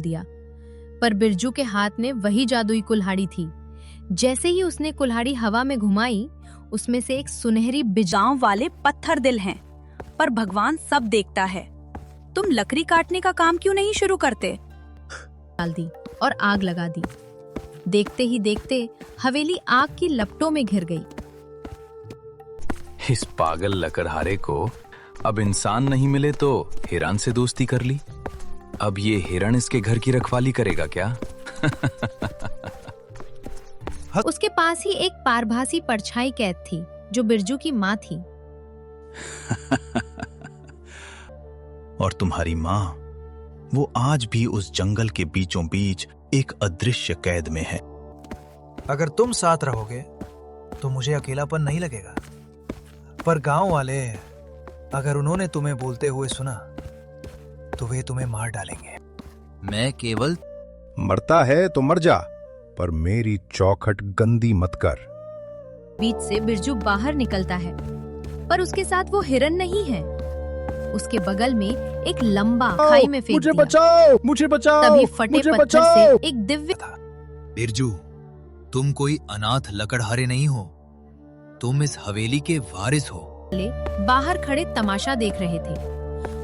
दिया। पर बिरजू के हाथ में वही जादुई कुल्हाड़ी थी। जैसे ही उसने कुल्हाड़ी हवा में घुमाई, उसमें से एक सुनहरी गांव वाले पत्थर दिल हैं, पर भगवान सब देखता है। तुम लकड़ी काटने का काम क्यों नहीं शुरू करते? डाल दी और आग लगा दी। देखते ही देखते हवेली आग की लपटों में घिर गई। इस पागल लकड़हारे को अब इंसान नहीं मिले तो हिरन से दोस्ती कर ली। अब ये हिरण इसके घर की रखवाली करेगा क्या? उसके पास ही एक पारभासी परछाई कैद थी, जो बिरजू की माँ थी। और तुम्हारी माँ, वो आज भी उस जंगल के बीचों बीच एक अदृश्य कैद में है। अगर तुम साथ रहोगे तो मुझे अकेलापन नहीं लगेगा। पर गांव वाले, अगर उन्होंने तुम्हें बोलते हुए सुना तो वे तुम्हें मार डालेंगे। मैं केवल मरता है तो मर जा, पर मेरी चौखट गंदी मत कर। बीच से बिरजू बाहर निकलता है, पर उसके साथ वो हिरन नहीं है। उसके बगल में एक लंबा खाई में फेंक मुझे दिया। बचाओ, मुझे बचाओ, तभी फटे मुझे पत्थर बचाओ। से एक दिव्य बिरजू, तुम कोई अनाथ लकड़हारे नहीं हो, तुम इस हवेली के वारिस हो। बाहर खड़े तमाशा देख रहे थे।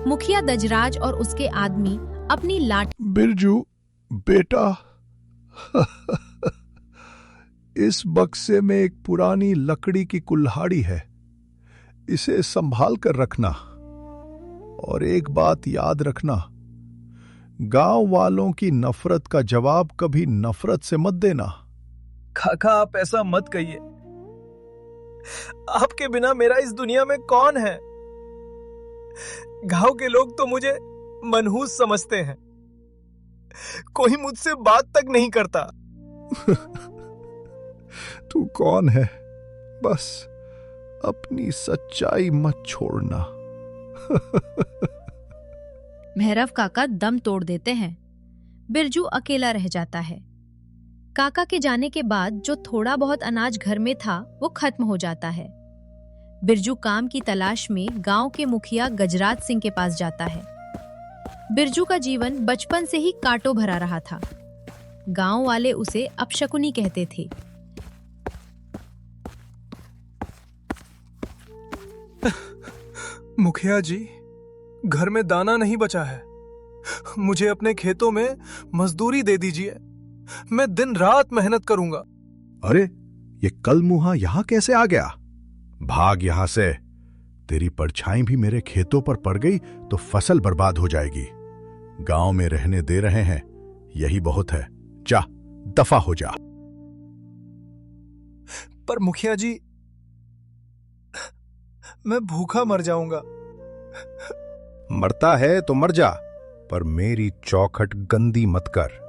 मुखिया दजराज और उसके आदमी अपनी लाठी। बिरजू बेटा, इस बक्से में एक पुरानी लकड़ी की कुल्हाड़ी है, इसे संभाल कर रखना। और एक बात याद रखना, गांव वालों की नफरत का जवाब कभी नफरत से मत देना। काका, आप ऐसा मत कहिए। आपके बिना मेरा इस दुनिया में कौन है? गांव के लोग तो मुझे मनहूस समझते हैं। कोई मुझसे बात तक नहीं करता। तू कौन है? बस अपनी सच्चाई मत छोड़ना। भैरव काका दम तोड़ देते हैं। बिरजू अकेला रह जाता है। काका के जाने के बाद जो थोड़ा बहुत अनाज घर में था, वो खत्म हो जाता है। बिरजू काम की तलाश में गांव के मुखिया गजराज सिंह के पास जाता है। बिरजू का जीवन बचपन से ही कांटों भरा रहा था। गांव वाले उसे अपशकुनी कहते थे। मुखिया जी, घर में दाना नहीं बचा है। मुझे अपने खेतों में मजदूरी दे दीजिए। मैं दिन रात मेहनत करूंगा। अरे, ये कलमुहा यहां कैसे आ गया? भाग यहां से। तेरी परछाई भी मेरे खेतों पर पड़ गई तो फसल बर्बाद हो जाएगी। गांव में रहने दे रहे हैं, यही बहुत है। जा, दफा हो जा। पर मुखिया जी, मैं भूखा मर जाऊंगा। मरता है तो मर जा, पर मेरी चौखट गंदी मत कर।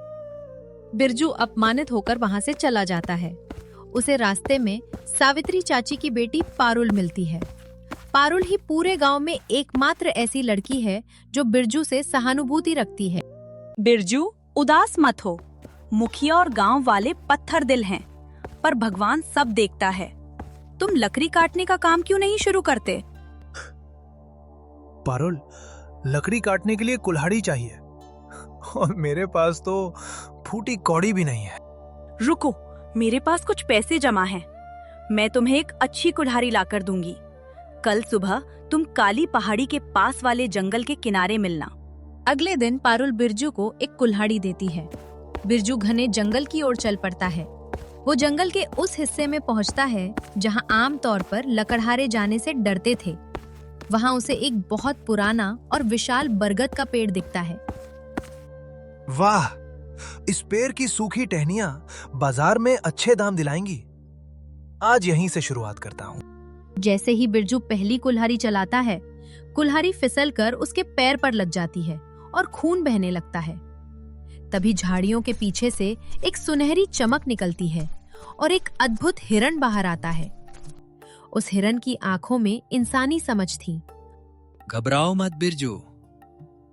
बिरजू अपमानित होकर वहां से चला जाता है। उसे रास्ते में सावित्री चाची की बेटी पारुल मिलती है। पारुल ही पूरे गांव में एकमात्र ऐसी लड़की है जो बिरजू से सहानुभूति रखती है। बिरजू, उदास मत हो। मुखिया और गांव वाले पत्थर दिल हैं, पर भगवान सब देखता है। तुम लकड़ी काटने का काम क्यों नहीं शुरू करते? पारुल, लकड़ी काटने के लिए कुल्हाड़ी चाहिए, और मेरे पास तो फूटी कौड़ी भी नहीं है। रुको, मेरे पास कुछ पैसे जमा हैं। मैं तुम्हें एक अच्छी कुल्हाड़ी लाकर दूंगी। कल सुबह तुम काली पहाड़ी के पास वाले जंगल के किनारे मिलना। अगले दिन पारुल बिरजू को एक कुल्हाड़ी देती है। बिरजू घने जंगल की ओर चल पड़ता है। वो जंगल के उस हिस्से में पहुंचता है जहां आम तौर पर लकड़हारे जाने से डरते थे। वहां उसे एक बहुत पुराना और विशाल बरगद का पेड़ दिखता है। वाह, इस पेड़ की सूखी टहनियां बाजार में अच्छे दाम दिलाएंगी। आज यहीं से शुरुआत करता हूँ। जैसे ही बिरजू पहली कुल्हाड़ी चलाता है, कुल्हाड़ी फिसलकर उसके पैर पर लग जाती है और खून बहने लगता है। तभी झाड़ियों के पीछे से एक सुनहरी चमक निकलती है और एक अद्भुत हिरण बाहर आता है। उस हिरण की आंखों में इंसानी समझ थी। घबराओ मत बिरजू,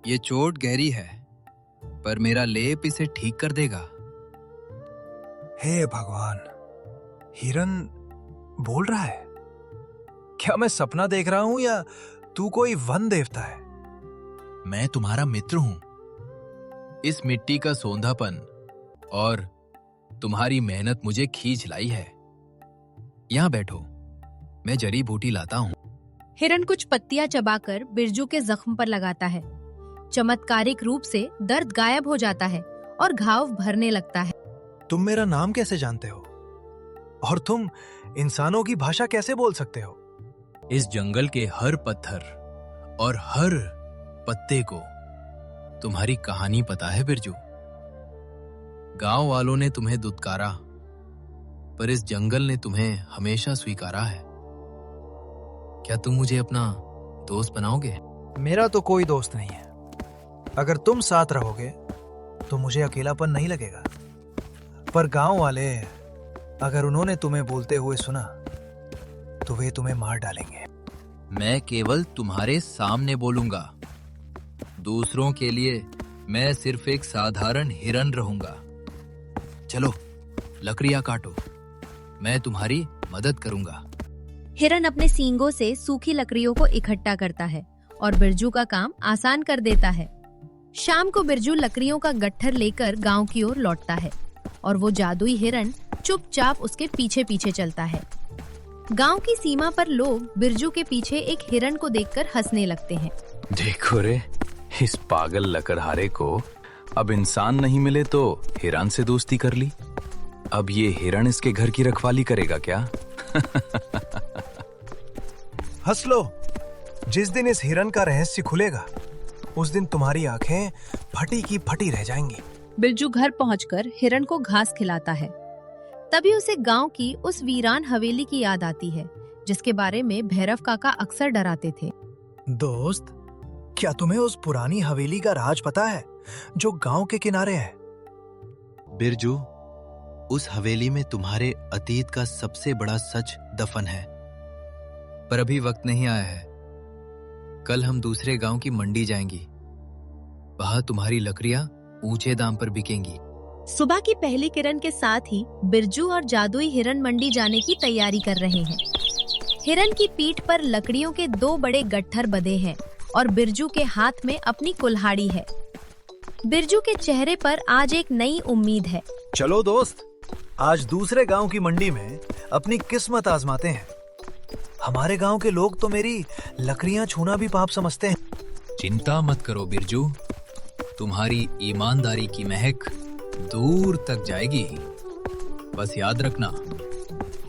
ये चोट गहरी है, पर मेरा लेप इसे ठीक कर देगा। हे भगवान, हिरन बोल रहा है। क्या मैं सपना देख रहा हूं या तू कोई वन देवता है? मैं तुम्हारा मित्र हूं, इस मिट्टी का सोंधापन और तुम्हारी मेहनत मुझे खींच लाई है। यहाँ बैठो, मैं जड़ी बूटी लाता हूँ। हिरण कुछ पत्तियां चबाकर बिरजू के जख्म पर लगाता है। चमत्कारिक रूप से दर्द गायब हो जाता है और घाव भरने लगता है। तुम मेरा नाम कैसे जानते हो? और तुम इंसानों की भाषा कैसे बोल सकते हो? इस जंगल के हर पत्थर और हर पत्ते को तुम्हारी कहानी पता है बिरजू। गांव वालों ने तुम्हें दुत्कारा, पर इस जंगल ने तुम्हें हमेशा स्वीकारा है। क्या तुम मुझे अपना दोस्त बनाओगे? मेरा तो कोई दोस्त नहीं है। अगर तुम साथ रहोगे तो मुझे अकेलापन नहीं लगेगा। पर गांव वाले, अगर उन्होंने तुम्हें बोलते हुए सुना तो वे तुम्हें मार डालेंगे। मैं केवल तुम्हारे सामने बोलूंगा। दूसरों के लिए मैं सिर्फ एक साधारण हिरन रहूंगा। चलो, लकड़ियां काटो, मैं तुम्हारी मदद करूंगा। हिरन अपने सींगों से सूखी लकड़ियों को इकट्ठा करता है और बिरजू का काम आसान कर देता है। शाम को बिरजू लकड़ियों का गट्ठर लेकर गांव की ओर लौटता है और वो जादुई हिरन चुपचाप उसके पीछे पीछे चलता है। गांव की सीमा पर लोग बिरजू के पीछे एक हिरन को देखकर हंसने लगते हैं। देखो रे, इस पागल लकड़हारे को अब इंसान नहीं मिले तो हिरन से दोस्ती कर ली। अब ये हिरन इसके घर की रखवाली करेगा क्या? हंस लो। जिस दिन इस हिरन का रहस्य खुलेगा उस दिन तुम्हारी आंखें फटी की फटी रह जाएंगी। बिरजू घर पहुंचकर हिरन को घास खिलाता है। तभी उसे गांव की उस वीरान हवेली की याद आती है जिसके बारे में भैरव काका अक्सर डराते थे। दोस्त, क्या तुम्हें उस पुरानी हवेली का राज पता है जो गांव के किनारे है? बिरजू, उस हवेली में तुम्हारे अतीत का सबसे बड़ा सच दफन है। पर अभी वक्त नहीं आया है। कल हम दूसरे गांव की मंडी जाएंगी। वहां तुम्हारी लकड़ियां ऊंचे दाम पर बिकेंगी। सुबह की पहली किरण के साथ ही बिरजू और जादुई हिरन मंडी जाने की तैयारी कर रहे हैं। हिरन की पीठ पर लकड़ियों के 2 बड़े गट्ठर बंधे हैं और बिरजू के हाथ में अपनी कुल्हाड़ी है। बिरजू के चेहरे पर आज एक नई उम्मीद है। चलो दोस्त, आज दूसरे गांव की मंडी में अपनी किस्मत आजमाते हैं। हमारे गांव के लोग तो मेरी लकड़ियां छूना भी पाप समझते हैं। चिंता मत करो बिरजू, तुम्हारी ईमानदारी की महक दूर तक जाएगी। बस याद रखना,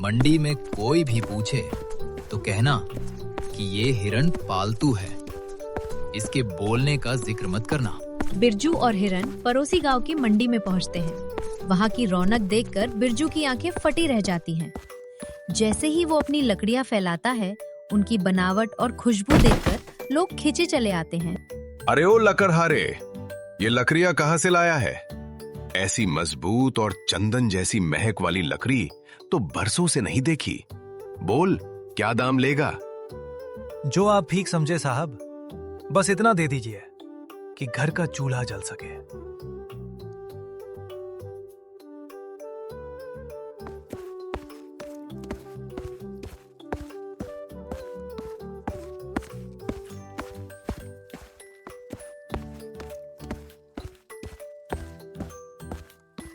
मंडी में कोई भी पूछे तो कहना कि ये हिरन पालतू है। इसके बोलने का जिक्र मत करना। बिरजू और हिरन पड़ोसी गांव की मंडी में पहुंचते हैं। वहां की रौनक देखकर बिरजू की आंखें फटी रह जाती हैं। जैसे ही वो अपनी लकड़ियां फैलाता है, उनकी बनावट और खुशबू देखकर लोग खींचे चले आते हैं। अरे ओ लकड़हारे, ये लकड़ियां कहाँ से लाया है? ऐसी मजबूत और चंदन जैसी महक वाली लकड़ी तो बरसों से नहीं देखी। बोल, क्या दाम लेगा? जो आप ठीक समझे साहब, बस इतना दे दीजिए कि घर का चूल्हा जल सके।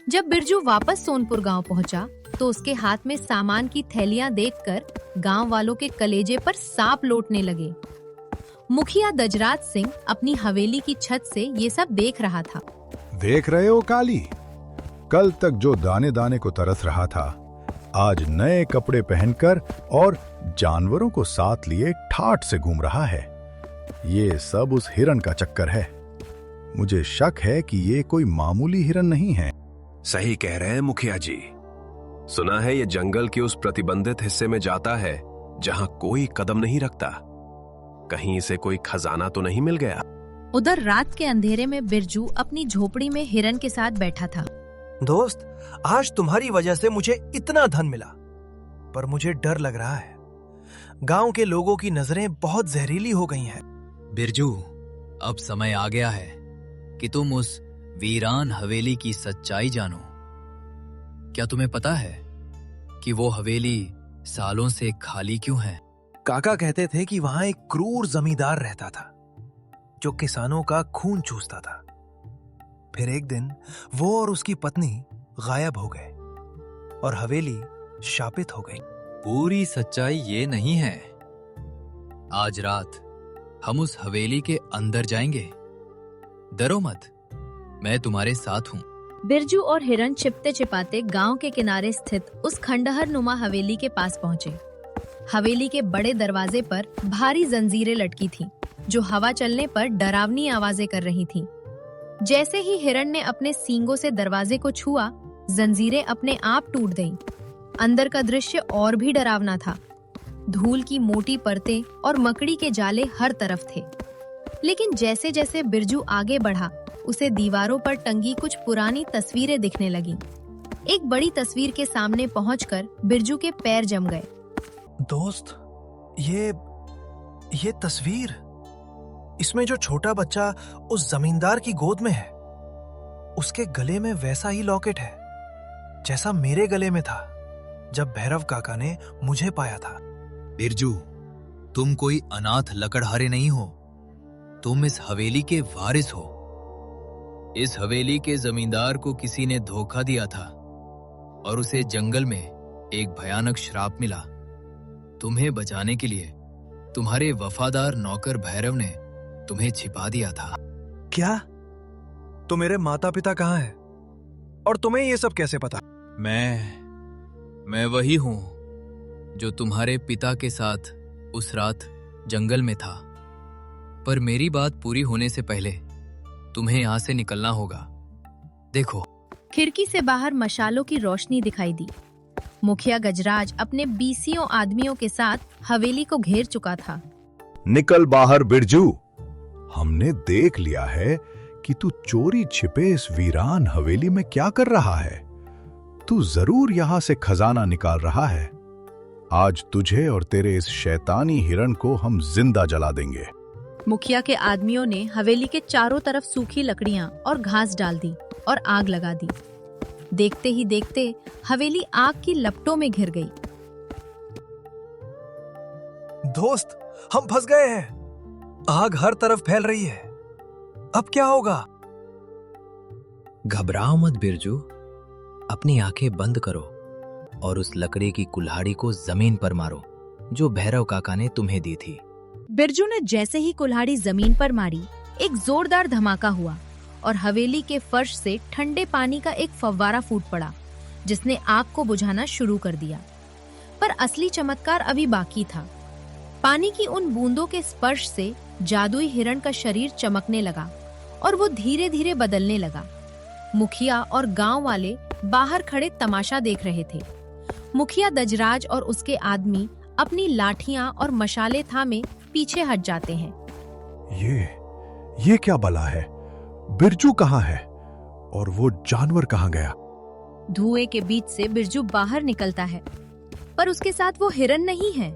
जब बिरजू वापस सोनपुर गांव पहुंचा तो उसके हाथ में सामान की थैलियां देखकर गांव वालों के कलेजे पर सांप लौटने लगे। मुखिया दजराज सिंह अपनी हवेली की छत से ये सब देख रहा था। देख रहे हो काली, कल तक जो दाने दाने को तरस रहा था, आज नए कपड़े पहनकर और जानवरों को साथ लिए ठाठ से घूम रहा है। ये सब उस हिरन का चक्कर है। मुझे शक है कि ये कोई मामूली हिरन नहीं है। सही कह रहे हैं मुखिया जी। सुना है ये जंगल के उस प्रतिबंधित हिस्से में जाता है जहां कोई कदम नहीं रखता। कहीं इसे कोई खजाना तो नहीं मिल गया? उधर रात के अंधेरे में बिरजू अपनी झोपड़ी में हिरन के साथ बैठा था। दोस्त, आज तुम्हारी वजह से मुझे इतना धन मिला, पर मुझे डर लग रहा है। गांव के लोगों की नजरें बहुत जहरीली हो गई हैं। बिरजू, अब समय आ गया है कि तुम उस वीरान हवेली की सच्चाई जानो। क्या तुम्हें पता है कि वो हवेली सालों से खाली क्यों है? काका कहते थे कि वहां एक क्रूर जमींदार रहता था जो किसानों का खून चूसता था। फिर एक दिन वो और उसकी पत्नी गायब हो गए और हवेली शापित हो गई। पूरी सच्चाई ये नहीं है। आज रात हम उस हवेली के अंदर जाएंगे। डरो मत, मैं तुम्हारे साथ हूं। बिरजू और हिरण छिपते छिपाते गांव के किनारे स्थित उस खंडहर नुमा हवेली के पास पहुंचे। हवेली के बड़े दरवाजे पर भारी जंजीरें लटकी थीं, जो हवा चलने पर डरावनी आवाजें कर रही थीं। जैसे ही हिरण ने अपने सींगों से दरवाजे को छुआ, जंजीरें अपने आप टूट गईं। अंदर का दृश्य और भी डरावना था। धूल की मोटी परतें और मकड़ी के जाले हर तरफ थे। लेकिन जैसे जैसे बिरजू आगे बढ़ा, उसे दीवारों पर टंगी कुछ पुरानी तस्वीरें दिखने लगीं। एक बड़ी तस्वीर के सामने पहुंचकर बिरजू के पैर जम गए। दोस्त, ये तस्वीर, इसमें जो छोटा बच्चा उस जमींदार की गोद में है, उसके गले में वैसा ही लॉकेट है जैसा मेरे गले में था जब भैरव काका ने मुझे पाया था। बिरजू, तुम कोई अनाथ लकड़हारे नहीं हो, तुम इस हवेली के वारिस हो। इस हवेली के जमींदार को किसी ने धोखा दिया था और उसे जंगल में एक भयानक श्राप मिला। तुम्हें बचाने के लिए तुम्हारे वफादार नौकर भैरव ने तुम्हें छिपा दिया था। क्या? तो मेरे माता पिता कहाँ हैं? और तुम्हें ये सब कैसे पता? मैं वही हूं जो तुम्हारे पिता के साथ उस रात जंगल में था। पर मेरी बात पूरी होने से पहले तुम्हें यहाँ से निकलना होगा। देखो, खिड़की से बाहर मशालों की रोशनी दिखाई दी। मुखिया गजराज अपने 20 आदमियों के साथ हवेली को घेर चुका था। निकल बाहर बिरजू, हमने देख लिया है कि तू चोरी छिपे इस वीरान हवेली में क्या कर रहा है। तू जरूर यहां से खजाना निकाल रहा है। आज तुझे और तेरे इस शैतानी हिरण को हम जिंदा जला देंगे। मुखिया के आदमियों ने हवेली के चारों तरफ सूखी लकड़ियां और घास डाल दी और आग लगा दी। देखते ही देखते हवेली आग की लपटों में घिर गई। दोस्त, हम फंस गए हैं। आग हर तरफ फैल रही है। अब क्या होगा? घबराओ मत बिरजू, अपनी आंखें बंद करो और उस लकड़ी की कुल्हाड़ी को जमीन पर मारो जो भैरव काका ने तुम्हें दी थी। बिरजू ने जैसे ही कुल्हाड़ी जमीन पर मारी, एक जोरदार धमाका हुआ और हवेली के फर्श से ठंडे पानी का एक फव्वारा फूट पड़ा, जिसने आग को बुझाना शुरू कर दिया। पर असली चमत्कार अभी बाकी था। पानी की उन बूंदों के स्पर्श से जादुई हिरण का शरीर चमकने लगा और वो धीरे धीरे बदलने लगा। मुखिया और गांव वाले बाहर खड़े तमाशा देख रहे थे। मुखिया दजराज और उसके आदमी अपनी लाठियां और मशाले थामे पीछे हट जाते हैं। ये क्या बला है? बिरजू कहाँ है और वो जानवर कहाँ गया? धुएं के बीच से बिरजू बाहर निकलता है, पर उसके साथ वो हिरण नहीं है।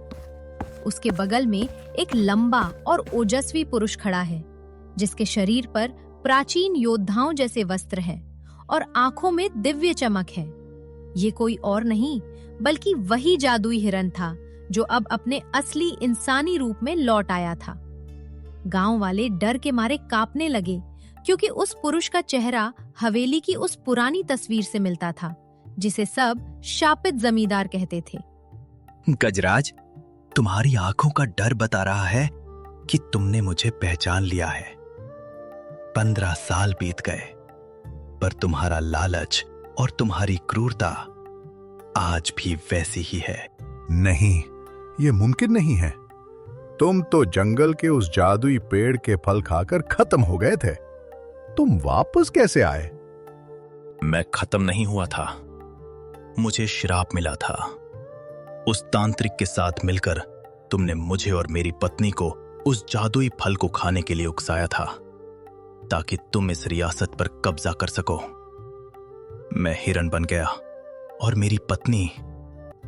उसके बगल में एक लंबा और ओजस्वी पुरुष खड़ा है, जिसके शरीर पर प्राचीन योद्धाओं जैसे वस्त्र है और आंखों में दिव्य चमक है। ये कोई और नहीं बल्कि वही जादुई हिरण था जो अब अपने असली इंसानी रूप में लौट आया था। गांव वाले डर के मारे कांपने लगे, क्योंकि उस पुरुष का चेहरा हवेली की उस पुरानी तस्वीर से मिलता था, जिसे सब शापित जमींदार कहते थे। गजराज, तुम्हारी आंखों का डर बता रहा है कि तुमने मुझे पहचान लिया है। 15 साल बीत गए, पर तुम्हारा लालच और तुम्हारी क्रूरता आज भी वैसी ही है। नहीं, ये मुमकिन नहीं है। तुम तो जंगल के उस जादुई पेड़ के फल खाकर खत्म हो गए थे। तुम वापस कैसे आए? मैं खत्म नहीं हुआ था, मुझे श्राप मिला था। उस तांत्रिक के साथ मिलकर तुमने मुझे और मेरी पत्नी को उस जादुई फल को खाने के लिए उकसाया था, ताकि तुम इस रियासत पर कब्जा कर सको। मैं हिरण बन गया और मेरी पत्नी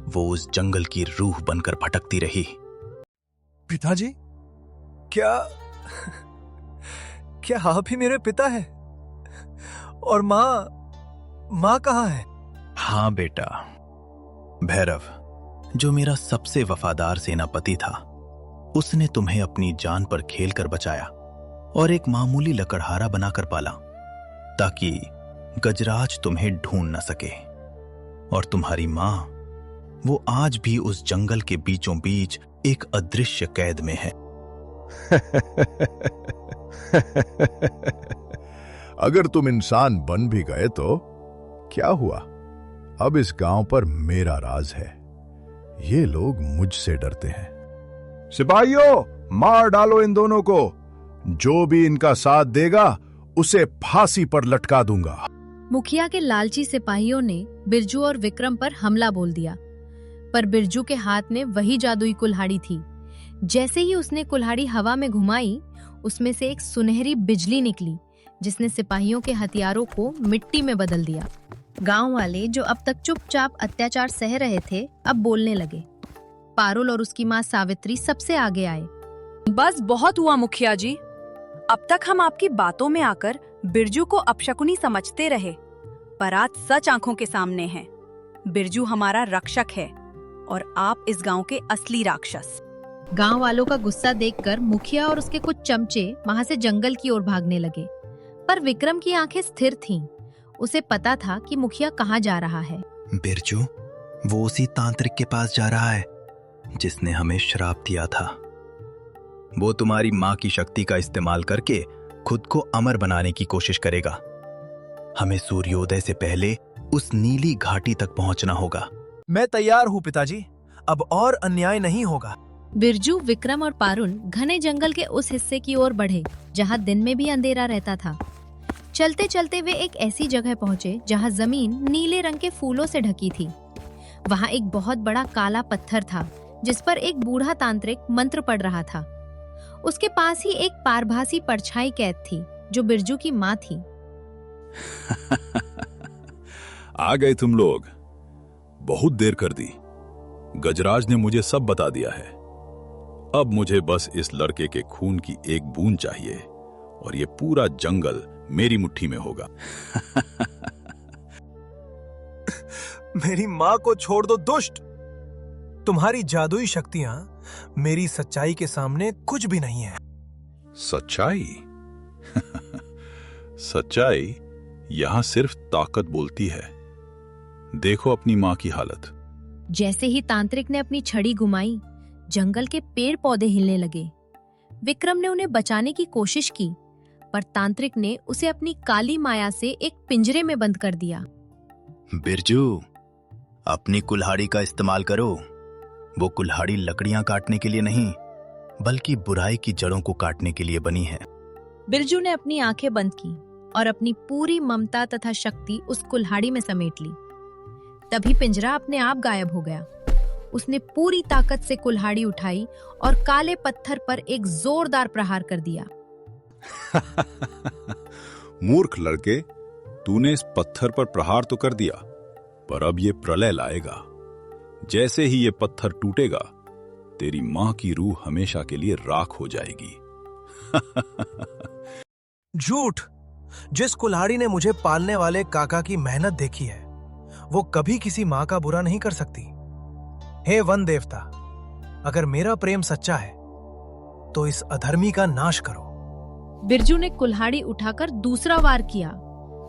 वो उस जंगल की रूह बनकर भटकती रही। पिताजी, क्या आप ही मेरे पिता हैं? और माँ कहाँ है? हाँ बेटा, भैरव, जो मेरा सबसे वफादार सेनापति था, उसने तुम्हें अपनी जान पर खेलकर बचाया और एक मामूली लकड़हारा बनाकर पाला। ताकि गजराज तुम्हें ढूंढ न सके। और तुम्हारी मां, वो आज भी उस जंगल के बीचों बीच एक अदृश्य कैद में है। अगर तुम इंसान बन भी गए तो क्या हुआ? अब इस गांव पर मेरा राज है। ये लोग मुझसे डरते हैं। सिपाहियों, मार डालो इन दोनों को। जो भी इनका साथ देगा उसे फांसी पर लटका दूंगा। मुखिया के लालची सिपाहियों ने बिरजू और विक्रम पर हमला बोल दिया, पर बिरजू के हाथ में वही जादुई कुल्हाड़ी थी। जैसे ही उसने कुल्हाड़ी हवा में घुमाई, उसमें से एक सुनहरी बिजली निकली, जिसने सिपाहियों के हथियारों को मिट्टी में बदल दिया। गांव वाले जो अब तक चुपचाप अत्याचार सह रहे थे, अब बोलने लगे। पारुल और उसकी माँ सावित्री सबसे आगे आए। बस बहुत हुआ मुखिया जी। अब तक हम आपकी बातों में आकर बिरजू को अपशकुनी समझते रहे, पर आज सच आंखों के सामने है। बिरजू हमारा रक्षक है और आप इस गांव के असली राक्षस। गांव वालों का गुस्सा देखकर मुखिया और उसके कुछ चमचे वहां से जंगल की ओर भागने लगे, पर विक्रम की आंखें स्थिर थीं। उसे पता था कि मुखिया कहाँ जा रहा है। बिरजू, वो उसी तांत्रिक के पास जा रहा है जिसने हमें श्राप दिया था। वो तुम्हारी माँ की शक्ति का इस्तेमाल करके खुद को अमर बनाने की कोशिश करेगा। हमें सूर्योदय से पहले उस नीली घाटी तक पहुंचना होगा। मैं तैयार हूँ पिताजी। अब और अन्याय नहीं होगा। बिरजू, विक्रम और पारुल घने जंगल के उस हिस्से की ओर बढ़े जहां दिन में भी अंधेरा रहता था। चलते चलते वे एक ऐसी जगह पहुंचे जहां जमीन नीले रंग के फूलों से ढकी थी। वहां एक बहुत बड़ा काला पत्थर था जिस पर एक बूढ़ा तांत्रिक मंत्र पढ़ रहा था। उसके पास ही एक पारभासी परछाई कैद थी जो बिरजू की माँ थी। आ गए तुम लोग। बहुत देर कर दी। गजराज ने मुझे सब बता दिया है। अब मुझे बस इस लड़के के खून की एक बूंद चाहिए और ये पूरा जंगल मेरी मुट्ठी में होगा। मेरी माँ को छोड़ दो दुष्ट। तुम्हारी जादुई शक्तियां मेरी सच्चाई के सामने कुछ भी नहीं है। सच्चाई? सच्चाई यहां सिर्फ ताकत बोलती है। देखो अपनी माँ की हालत। जैसे ही तांत्रिक ने अपनी छड़ी घुमाई, जंगल के पेड़ पौधे हिलने लगे। विक्रम ने उन्हें बचाने की कोशिश की, पर तांत्रिक ने उसे अपनी काली माया से एक पिंजरे में बंद कर दिया। बिरजू, अपनी कुल्हाड़ी का इस्तेमाल करो। वो कुल्हाड़ी लकड़ियां काटने के लिए नहीं, बल्कि बुराई की जड़ों को काटने के लिए बनी है। बिरजू ने अपनी आंखें बंद की और अपनी पूरी ममता तथा शक्ति उस कुल्हाड़ी में समेट ली। तभी पिंजरा अपने आप गायब हो गया। उसने पूरी ताकत से कुल्हाड़ी उठाई और काले पत्थर पर एक जोरदार प्रहार कर दिया। मूर्ख लड़के, तूने इस पत्थर पर प्रहार तो कर दिया, पर अब ये प्रलय लाएगा। जैसे ही ये पत्थर टूटेगा, तेरी मां की रूह हमेशा के लिए राख हो जाएगी। झूठ। जिस कुल्हाड़ी ने मुझे पालने वाले काका की मेहनत देखी है, वो कभी किसी मां का बुरा नहीं कर सकती। हे वन देवता, अगर मेरा प्रेम सच्चा है तो इस अधर्मी का नाश करो। बिरजू ने कुल्हाड़ी उठाकर दूसरा वार किया।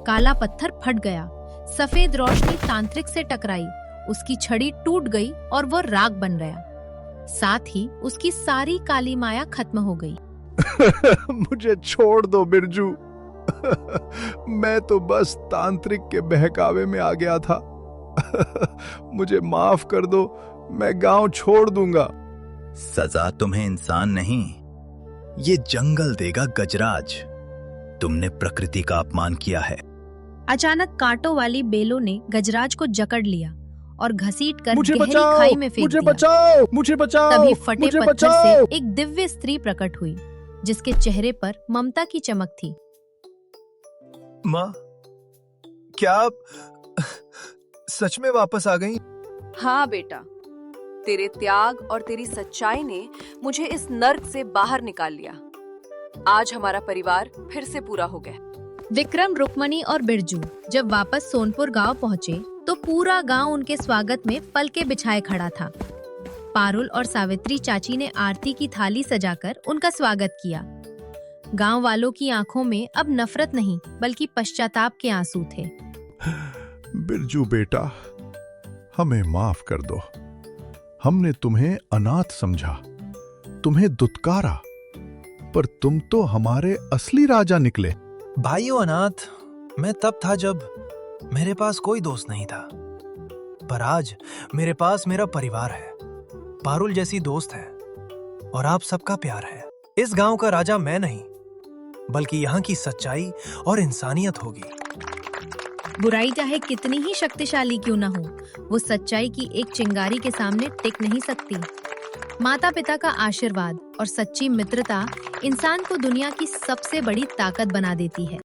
काला पत्थर फट गया। सफेद रोशनी तांत्रिक से टकराई। उसकी छड़ी टूट गई और वो राख बन गया। साथ ही उसकी सारी काली माया खत्म हो गई। मुझे छोड़ दो बिरजू। मैं तो बस तांत्रिक के बहकावे में आ गया था। मुझे माफ कर दो, मैं गांव छोड़ दूंगा। सजा तुम्हें इंसान नहीं, ये जंगल देगा गजराज। तुमने प्रकृति का अपमान किया है। अचानक कांटों वाली बेलों ने गजराज को जकड़ लिया और घसीट कर मुझे गहरी बचाओ, खाई में फेंक मुझे दिया। बचाओ, मुझे बचाओ, तभी फटे मुझे पत्थर बचाओ। से एक दिव्य स्त्री प्रकट हुई, जिसके चेहरे पर ममता की चमक थी। माँ, क्या आप सच में वापस आ गई? हाँ बेटा, तेरे त्याग और तेरी सच्चाई ने मुझे इस नर्क से बाहर निकाल लिया। आज हमारा परिवार फिर से पूरा हो गया। विक्रम, रुक्मणी और बिरजू जब वापस सोनपुर गांव पहुंचे तो पूरा गांव उनके स्वागत में पलके बिछाए खड़ा था। पारुल और सावित्री चाची ने आरती की थाली सजाकर उनका स्वागत किया। गांव वालों की आंखों में अब नफरत नहीं बल्कि पश्चाताप के आंसू थे। बिरजू बेटा, हमें माफ कर दो। हमने तुम्हें अनाथ समझा, तुम्हें दुत्कारा, पर तुम तो हमारे असली राजा निकले। भाइयों अनाथ मैं तब था जब मेरे पास कोई दोस्त नहीं था, पर आज मेरे पास मेरा परिवार है, पारुल जैसी दोस्त है और आप सबका प्यार है। इस गांव का राजा मैं नहीं, बल्कि यहाँ की सच्चाई और इंसानियत होगी। बुराई चाहे कितनी ही शक्तिशाली क्यों न हो, वो सच्चाई की एक चिंगारी के सामने टिक नहीं सकती। माता पिता का आशीर्वाद और सच्ची मित्रता इंसान को दुनिया की सबसे बड़ी ताकत बना देती है।